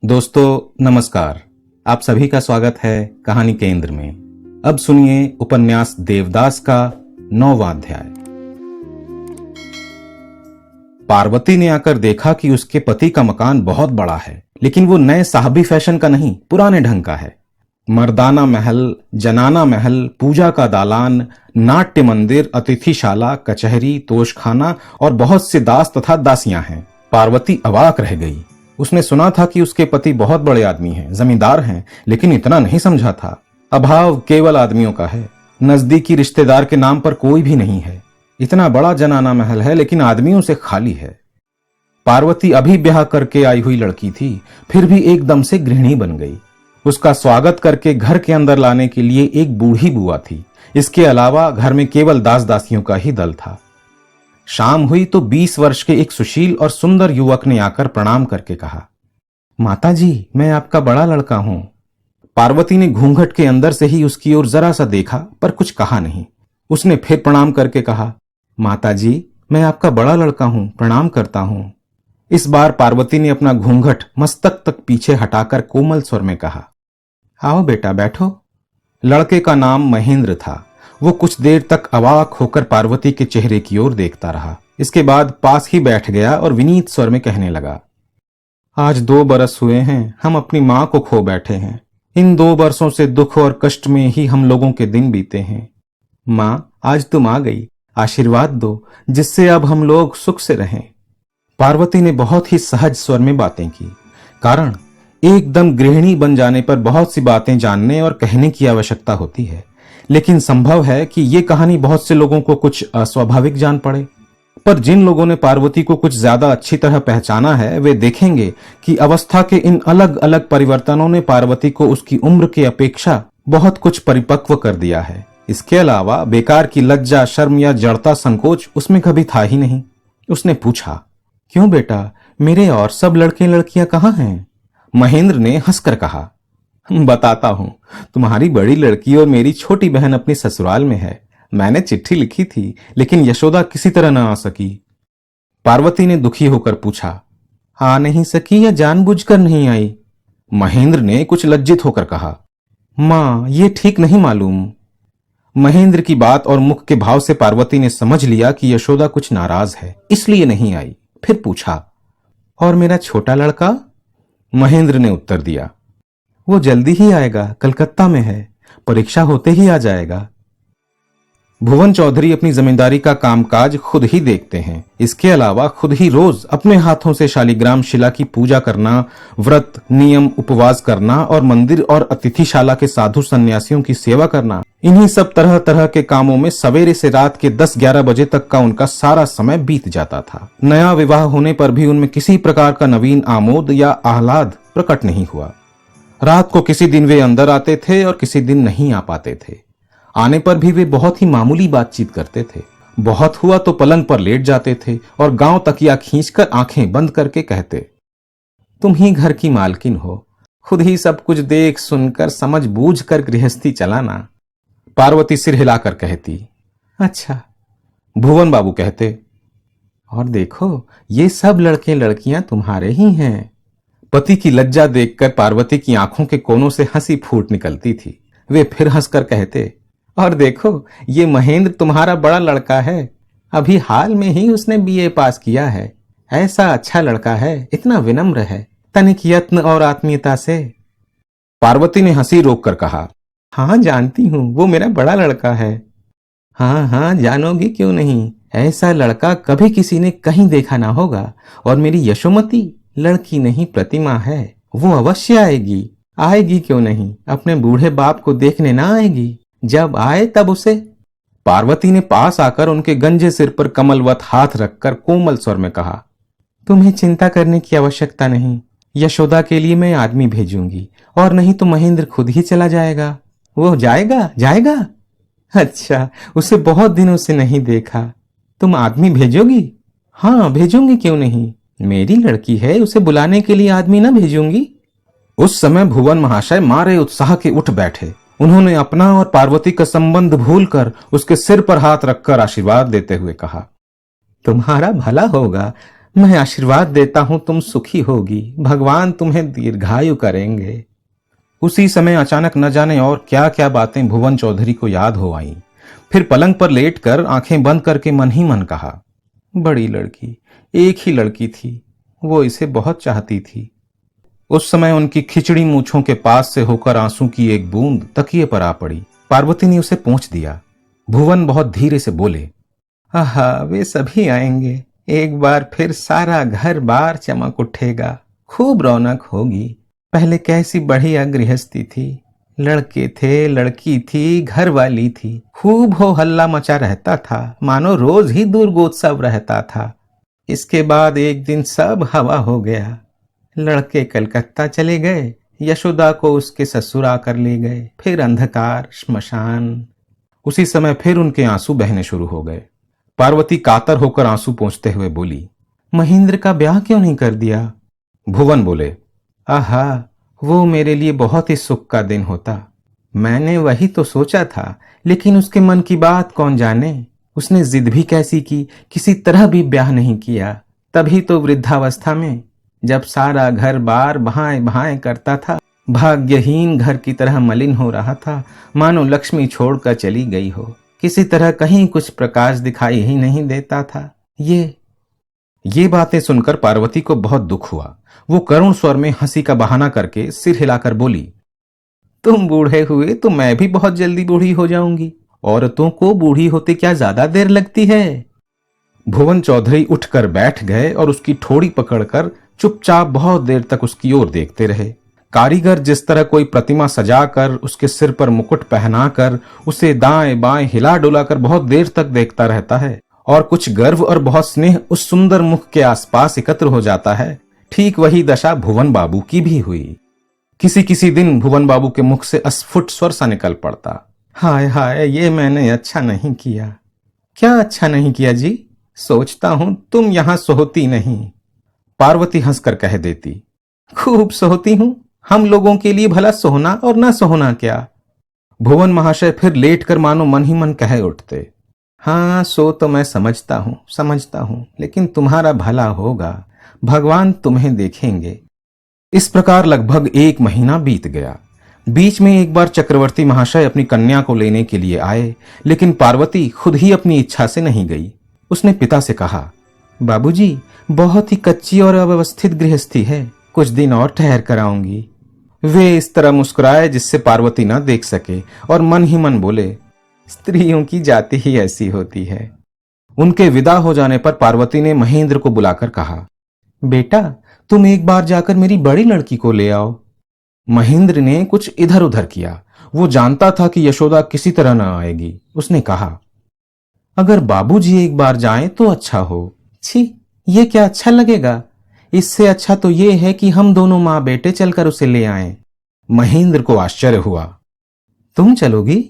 दोस्तों नमस्कार। आप सभी का स्वागत है कहानी केंद्र में। अब सुनिए उपन्यास देवदास का 9वां अध्याय। पार्वती ने आकर देखा कि उसके पति का मकान बहुत बड़ा है, लेकिन वो नए साहबी फैशन का नहीं, पुराने ढंग का है। मर्दाना महल, जनाना महल, पूजा का दालान, नाट्य मंदिर, अतिथिशाला, कचहरी, तोशखाना और बहुत से दास तथा दासियां हैं। पार्वती अवाक रह गई। उसने सुना था कि उसके पति बहुत बड़े आदमी हैं, जमींदार हैं, लेकिन इतना नहीं समझा था। अभाव केवल आदमियों का है, नजदीकी रिश्तेदार के नाम पर कोई भी नहीं है। इतना बड़ा जनाना महल है, लेकिन आदमियों से खाली है। पार्वती अभी ब्याह करके आई हुई लड़की थी, फिर भी एकदम से गृहिणी बन गई। उसका स्वागत करके घर के अंदर लाने के लिए एक बूढ़ी बुआ थी। इसके अलावा घर में केवल दास दासियों का ही दल था। शाम हुई तो 20 वर्ष के एक सुशील और सुंदर युवक ने आकर प्रणाम करके कहा, माताजी, मैं आपका बड़ा लड़का हूं। पार्वती ने घूंघट के अंदर से ही उसकी ओर जरा सा देखा, पर कुछ कहा नहीं। उसने फिर प्रणाम करके कहा, माताजी, मैं आपका बड़ा लड़का हूं, प्रणाम करता हूं। इस बार पार्वती ने अपना घूंघट मस्तक तक पीछे हटाकर कोमल स्वर में कहा, आओ बेटा, बैठो। लड़के का नाम महेंद्र था। वो कुछ देर तक अवाक होकर पार्वती के चेहरे की ओर देखता रहा। इसके बाद पास ही बैठ गया और विनीत स्वर में कहने लगा, आज 2 बरस हुए हैं हम अपनी मां को खो बैठे हैं। इन 2 बरसों से दुख और कष्ट में ही हम लोगों के दिन बीते हैं। मां, आज तुम आ गई, आशीर्वाद दो, जिससे अब हम लोग सुख से रहें। पार्वती ने बहुत ही सहज स्वर में बातें की, कारण एकदम गृहिणी बन जाने पर बहुत सी बातें जानने और कहने की आवश्यकता होती है। लेकिन संभव है कि ये कहानी बहुत से लोगों को कुछ अस्वाभाविक जान पड़े। पर जिन लोगों ने पार्वती को कुछ ज्यादा अच्छी तरह पहचाना है, वे देखेंगे कि अवस्था के इन अलग अलग परिवर्तनों ने पार्वती को उसकी उम्र की अपेक्षा बहुत कुछ परिपक्व कर दिया है। इसके अलावा बेकार की लज्जा, शर्म या जड़ता, संकोच उसमें कभी था ही नहीं। उसने पूछा, क्यों बेटा, मेरे और सब लड़के लड़कियां कहाँ हैं? महेंद्र ने हंसकर कहा, बताता हूं, तुम्हारी बड़ी लड़की और मेरी छोटी बहन अपनी ससुराल में है। मैंने चिट्ठी लिखी थी, लेकिन यशोदा किसी तरह न आ सकी। पार्वती ने दुखी होकर पूछा, आ नहीं सकी या जानबूझकर नहीं आई? महेंद्र ने कुछ लज्जित होकर कहा, मां, ये ठीक नहीं मालूम। महेंद्र की बात और मुख के भाव से पार्वती ने समझ लिया कि यशोदा कुछ नाराज है, इसलिए नहीं आई। फिर पूछा, और मेरा छोटा लड़का? महेंद्र ने उत्तर दिया, वो जल्दी ही आएगा, कलकत्ता में है, परीक्षा होते ही आ जाएगा। भुवन चौधरी अपनी जमींदारी का कामकाज खुद ही देखते हैं। इसके अलावा खुद ही रोज अपने हाथों से शालिग्राम शिला की पूजा करना, व्रत, नियम, उपवास करना और मंदिर और अतिथिशाला के साधु सन्यासियों की सेवा करना, इन्हीं सब तरह तरह के कामों में सवेरे से रात के 10-11 बजे तक का उनका सारा समय बीत जाता था। नया विवाह होने पर भी उनमें किसी प्रकार का नवीन आमोद या आह्लाद प्रकट नहीं हुआ। रात को किसी दिन वे अंदर आते थे और किसी दिन नहीं आ पाते थे। आने पर भी वे बहुत ही मामूली बातचीत करते थे। बहुत हुआ तो पलंग पर लेट जाते थे और गांव तकिया खींचकर आंखें बंद करके कहते, तुम ही घर की मालकिन हो, खुद ही सब कुछ देख सुनकर समझ बूझ कर गृहस्थी चलाना। पार्वती सिर हिलाकर कहती, अच्छा। भुवन बाबू कहते, और देखो, ये सब लड़के लड़कियां तुम्हारे ही हैं। पति की लज्जा देखकर पार्वती की आंखों के कोनों से हंसी फूट निकलती थी। वे फिर हंसकर कहते, और देखो, ये महेंद्र तुम्हारा बड़ा लड़का है, अभी हाल में ही उसने बीए पास किया है। ऐसा अच्छा लड़का है, इतना विनम्र है, तनिक यत्न और आत्मीयता से। पार्वती ने हंसी रोककर कहा, हाँ जानती हूं, वो मेरा बड़ा लड़का है। हाँ हाँ, जानोगी क्यों नहीं, ऐसा लड़का कभी किसी ने कहीं देखा ना होगा। और मेरी यशोमती लड़की नहीं, प्रतिमा है, वो अवश्य आएगी। आएगी क्यों नहीं, अपने बूढ़े बाप को देखने ना आएगी? जब आए तब उसे। पार्वती ने पास आकर उनके गंजे सिर पर कमलवत हाथ रखकर कोमल स्वर में कहा, तुम्हें चिंता करने की आवश्यकता नहीं। यशोदा के लिए मैं आदमी भेजूंगी, और नहीं तो महेंद्र खुद ही चला जाएगा। वो जाएगा? जाएगा? अच्छा, उसे बहुत दिनों से नहीं देखा। तुम आदमी भेजोगी? हाँ, भेजूंगी, क्यों नहीं। मेरी लड़की है, उसे बुलाने के लिए आदमी ना भेजूंगी? उस समय भुवन महाशय मारे उत्साह के उठ बैठे। उन्होंने अपना और पार्वती का संबंध भूलकर उसके सिर पर हाथ रखकर आशीर्वाद देते हुए कहा, तुम्हारा भला होगा, मैं आशीर्वाद देता हूं तुम सुखी होगी, भगवान तुम्हें दीर्घायु करेंगे। उसी समय अचानक न जाने और क्या क्या बातें भुवन चौधरी को याद हो आईं। फिर पलंग पर लेटकर आंखें बंद करके मन ही मन कहा, बड़ी लड़की, एक ही लड़की थी, वो इसे बहुत चाहती थी। उस समय उनकी खिचड़ी मूछों के पास से होकर आंसू की एक बूंद तकिए पर आ पड़ी। पार्वती ने उसे पोंछ दिया। भुवन बहुत धीरे से बोले, आहा, वे सभी आएंगे, एक बार फिर सारा घर बार चमक उठेगा, खूब रौनक होगी। पहले कैसी बढ़िया गृहस्थी थी, लड़के थे, लड़की थी, घर वाली थी, खूब हो हल्ला मचा रहता था, मानो रोज ही दुर्गोत्सव रहता था। इसके बाद एक दिन सब हवा हो गया। लड़के कलकत्ता चले गए, यशोदा को उसके ससुर आकर ले गए, फिर अंधकार, श्मशान। उसी समय फिर उनके आंसू बहने शुरू हो गए। पार्वती कातर होकर आंसू पोंछते हुए बोली, महेंद्र का ब्याह क्यों नहीं कर दिया? भुवन बोले, आहा, वो मेरे लिए बहुत ही सुख का दिन होता। मैंने वही तो सोचा था, लेकिन उसके मन की बात कौन जाने। उसने जिद भी कैसी की, किसी तरह भी ब्याह नहीं किया। तभी तो वृद्धावस्था में, जब सारा घर बार भाएं भाएं करता था, भाग्यहीन घर की तरह मलिन हो रहा था, मानो लक्ष्मी छोड़कर चली गई हो। किसी तरह कहीं कुछ प्रकाश दिखाई ही नहीं देता था। ये बातें सुनकर पार्वती को बहुत दुख हुआ। वो करुण स्वर में हंसी का बहाना करके सिर हिलाकर बोली, तुम बूढ़े हुए तो मैं भी बहुत जल्दी बूढ़ी हो जाऊंगी। औरतों को बूढ़ी होते क्या ज्यादा देर लगती है? भुवन चौधरी उठकर बैठ गए और उसकी ठोड़ी पकड़कर चुपचाप बहुत देर तक उसकी ओर देखते रहे। कारीगर जिस तरह कोई प्रतिमा सजाकर उसके सिर पर मुकुट पहनाकर उसे दाएं बाएं हिला डुलाकर बहुत देर तक देखता रहता है और कुछ गर्व और बहुत स्नेह उस सुंदर मुख के आसपास एकत्र हो जाता है, ठीक वही दशा भुवन बाबू की भी हुई। किसी किसी दिन भुवन बाबू के मुख से अस्फुट स्वर सा निकल पड़ता, हाय हाय, ये मैंने अच्छा नहीं किया। क्या अच्छा नहीं किया जी? सोचता हूं तुम यहां सोती नहीं। पार्वती हंसकर कह देती, खूब सोती हूं, हम लोगों के लिए भला सोना और ना सोना क्या? भुवन महाशय फिर लेटकर मानो मन ही मन कह उठते, हाँ, सो तो मैं समझता हूं, लेकिन तुम्हारा भला होगा, भगवान तुम्हें देखेंगे। इस प्रकार लगभग 1 महीना बीत गया। बीच में एक बार चक्रवर्ती महाशय अपनी कन्या को लेने के लिए आए, लेकिन पार्वती खुद ही अपनी इच्छा से नहीं गई। उसने पिता से कहा, बाबूजी, बहुत ही कच्ची और अव्यवस्थित गृहस्थी है, कुछ दिन और ठहर कर आऊंगी। वे इस तरह मुस्कुराए जिससे पार्वती न देख सके और मन ही मन बोले, स्त्रियों की जाति ही ऐसी होती है। उनके विदा हो जाने पर पार्वती ने महेंद्र को बुलाकर कहा, बेटा, तुम एक बार जाकर मेरी बड़ी लड़की को ले आओ। महेंद्र ने कुछ इधर उधर किया। वो जानता था कि यशोदा किसी तरह न आएगी। उसने कहा, अगर बाबूजी एक बार जाएं तो अच्छा हो। छी, ये क्या अच्छा लगेगा? इससे अच्छा तो ये है कि हम दोनों माँ बेटे चलकर उसे ले आएं। महेंद्र को आश्चर्य हुआ, तुम चलोगी?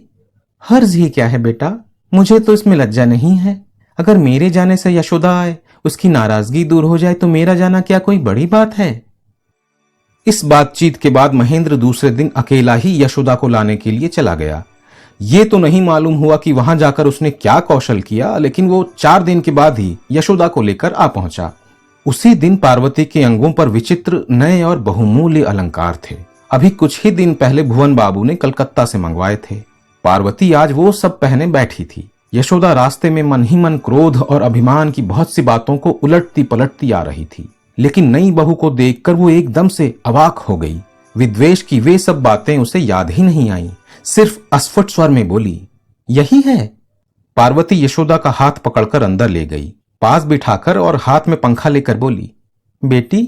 हर्ज ही क्या है बेटा, मुझे तो इसमें लज्जा नहीं है। अगर मेरे जाने से यशोदा आए, उसकी नाराजगी दूर हो जाए तो मेरा जाना क्या कोई बड़ी बात है? इस बातचीत के बाद महेंद्र दूसरे दिन अकेला ही यशोदा को लाने के लिए चला गया। ये तो नहीं मालूम हुआ कि वहां जाकर उसने क्या कौशल किया, लेकिन वो 4 दिन के बाद ही यशोदा को लेकर आ पहुंचा। उसी दिन पार्वती के अंगों पर विचित्र नए और बहुमूल्य अलंकार थे। अभी कुछ ही दिन पहले भुवन बाबू ने कलकत्ता से मंगवाए थे। पार्वती आज वो सब पहने बैठी थी। यशोदा रास्ते में मन ही मन क्रोध और अभिमान की बहुत सी बातों को उलटती पलटती आ रही थी, लेकिन नई बहू को देखकर वो एकदम से अवाक हो गई। विद्वेष की वे सब बातें उसे याद ही नहीं आईं। सिर्फ अस्फुट स्वर में बोली, यही है। पार्वती यशोदा का हाथ पकड़कर अंदर ले गई, पास बिठाकर और हाथ में पंखा लेकर बोली, बेटी,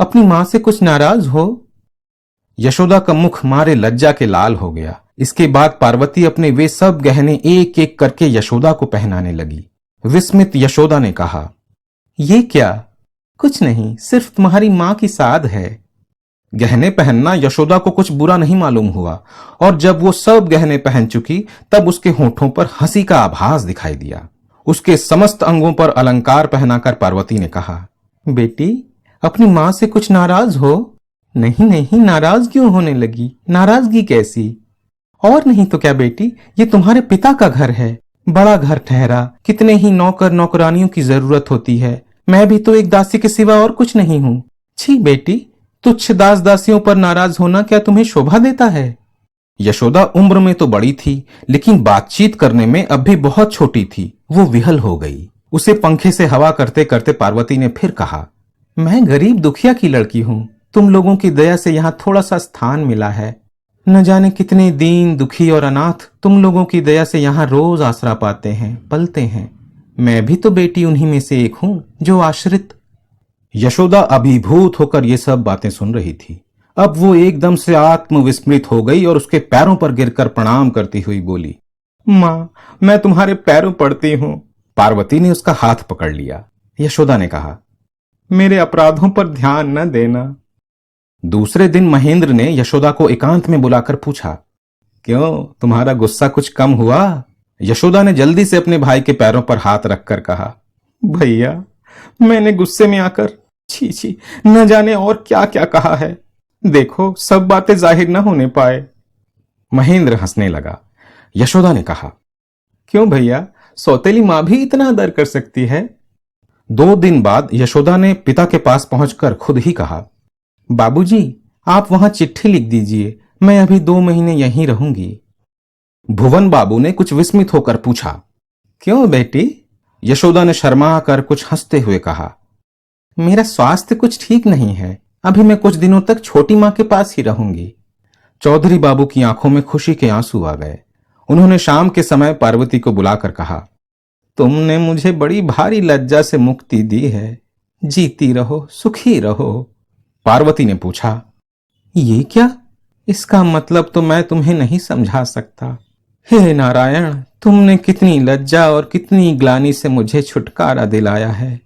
अपनी मां से कुछ नाराज हो? यशोदा का मुख मारे लज्जा के लाल हो गया। इसके बाद पार्वती अपने वे सब गहने एक एक करके यशोदा को पहनाने लगी। विस्मित यशोदा ने कहा, ये क्या? कुछ नहीं, सिर्फ तुम्हारी मां की साध है। गहने पहनना यशोदा को कुछ बुरा नहीं मालूम हुआ, और जब वो सब गहने पहन चुकी तब उसके होठों पर हंसी का आभास दिखाई दिया। उसके समस्त अंगों पर अलंकार पहनाकर पार्वती ने कहा, बेटी, अपनी मां से कुछ नाराज हो? नहीं नहीं, नाराज क्यों होने लगी? नाराजगी कैसी? और नहीं तो क्या बेटी, ये तुम्हारे पिता का घर है, बड़ा घर ठहरा। कितने ही नौकर नौकरानियों की जरूरत होती है, मैं भी तो एक दासी के सिवा और कुछ नहीं हूं। छी बेटी, तुच्छ दास दासियों पर नाराज होना क्या तुम्हें शोभा देता है? यशोदा उम्र में तो बड़ी थी, लेकिन बातचीत करने में अब भी बहुत छोटी थी। वो विहल हो गई। उसे पंखे से हवा करते करते पार्वती ने फिर कहा, मैं गरीब दुखिया की लड़की हूं। तुम लोगों की दया से यहां थोड़ा सा स्थान मिला है। न जाने कितने दीन दुखी और अनाथ तुम लोगों की दया से यहां रोज आसरा पाते हैं, पलते हैं। मैं भी तो बेटी उन्हीं में से एक हूं जो आश्रित। यशोदा अभिभूत होकर ये सब बातें सुन रही थी। अब वो एकदम से आत्मविस्मृत हो गई और उसके पैरों पर गिरकर प्रणाम करती हुई बोली, मां, मैं तुम्हारे पैरों पड़ती हूं। पार्वती ने उसका हाथ पकड़ लिया। यशोदा ने कहा, मेरे अपराधों पर ध्यान न देना। दूसरे दिन महेंद्र ने यशोदा को एकांत में बुलाकर पूछा, क्यों, तुम्हारा गुस्सा कुछ कम हुआ? यशोदा ने जल्दी से अपने भाई के पैरों पर हाथ रखकर कहा, भैया, मैंने गुस्से में आकर छी छी न जाने और क्या क्या कहा है। देखो, सब बातें जाहिर न होने पाए। महेंद्र हंसने लगा। यशोदा ने कहा, क्यों भैया, सौतेली मां भी इतना आदर कर सकती है? 2 दिन बाद यशोदा ने पिता के पास पहुंचकर खुद ही कहा, बाबूजी, आप वहां चिट्ठी लिख दीजिए, मैं अभी 2 महीने यहीं रहूंगी। भुवन बाबू ने कुछ विस्मित होकर पूछा, क्यों बेटी? यशोदा ने शर्मा कर कुछ हंसते हुए कहा, मेरा स्वास्थ्य कुछ ठीक नहीं है। अभी मैं कुछ दिनों तक छोटी मां के पास ही रहूंगी। चौधरी बाबू की आंखों में खुशी के आंसू आ गए। उन्होंने शाम के समय पार्वती को बुलाकर कहा, तुमने मुझे बड़ी भारी लज्जा से मुक्ति दी है। जीती रहो, सुखी रहो। पार्वती ने पूछा, ये क्या? इसका मतलब तो मैं तुम्हें नहीं समझा सकता। हे नारायण, तुमने कितनी लज्जा और कितनी ग्लानि से मुझे छुटकारा दिलाया है।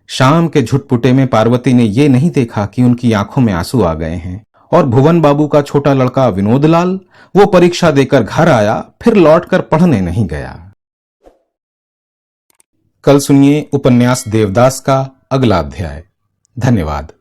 शाम के झुटपुटे में पार्वती ने ये नहीं देखा कि उनकी आंखों में आंसू आ गए हैं। और भुवन बाबू का छोटा लड़का विनोदलाल, वो परीक्षा देकर घर आया, फिर लौटकर पढ़ने नहीं गया। कल सुनिए उपन्यास देवदास का अगला अध्याय। धन्यवाद।